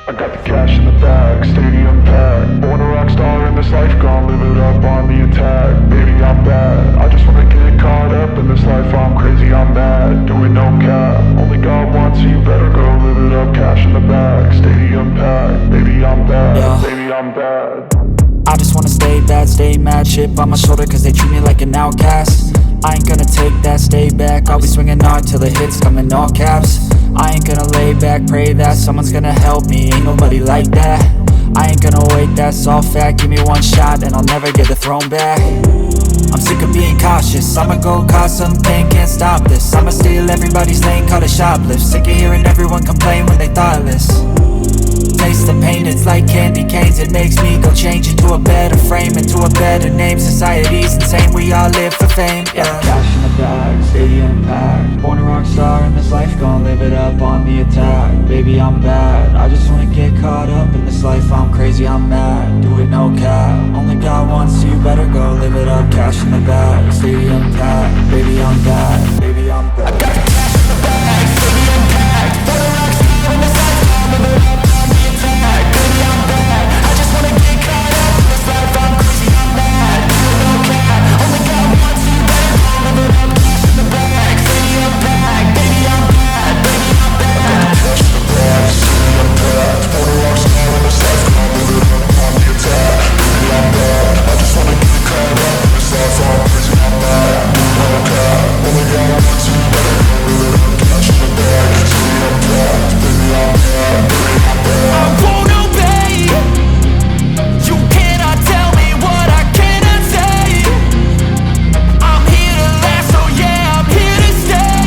I got the cash in the bag, stadium packed. Born a rock star in this life, gon' live it up on the attack. Baby, I'm bad, I just wanna get caught up in this life. I'm crazy, I'm mad, doing no cap. Only God wants, so you better go live it up. Cash in the bag, stadium packed. Baby, I'm bad, Yeah. baby, I'm bad. I just wanna stay bad, stay mad. Chip on my shoulder cause they treat me like an outcast. I ain't gonna take that, stay back. I'll be swinging hard till the hits come in all caps. I ain't gonna lay back, pray that someone's gonna help me. Ain't nobody like that. I ain't gonna wait, that's all fact. Give me one shot and I'll never get the throne back. I'm sick of being cautious, I'ma go cause some pain, can't stop this. I'ma steal everybody's lane, call it shoplift. Sick of hearing everyone complain when they thoughtless. Taste the pain, it's like candy canes. It makes me go change into a better frame, into a better name. Society's insane, we all live for fame, yeah. Cash in the bag, stadium packed. Born a rock star in this life, gon' live it up on the attack. Baby, I'm bad, I just wanna get caught up in this life. I'm crazy, I'm mad, do it no cap. Only God wants, so you better go live it up. Cash in the bag, stadium packed. Baby, I'm bad, baby, I'm bad. I got the cash in the bag, stadium packed. Born a rock star in this life, gon' live it up on the attack. Baby, I'm bad, I just wanna get caught up in this life. I'm crazy, I'm mad, do it no cap. Only God wants, so you better go live it up. Cash in the bag, stadium packed. Baby, I'm bad, baby, I'm bad. Cash in the bag, stadium packed. Born a rock star in this life, gon' live it up on the attack. Baby, I'm bad, I just wanna get caught up in this life. I'm crazy, I'm mad, do it no cap. Only God wants, so you better go live it up. Cash in the bag, stadium packed. Baby, I'm bad, baby, I'm bad. I won't obey. You cannot tell me what I cannot say. I'm here to last, so yeah, I'm here to stay.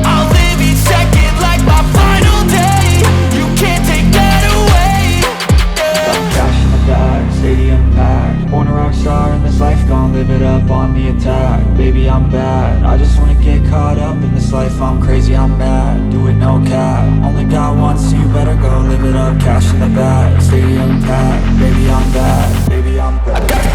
I'll live each second like my final day. You can't take that away, yeah. Cash in the bag, stadium packed. Born a rock star in this life, gon' live it up on the attack. Baby, I'm bad, I just wanna get caught up in this life. I'm crazy, I'm mad, do it no cap. Only God wants, so you better go live it up. Cash in the bag, stadium packed. Baby, I'm bad, baby, I'm bad.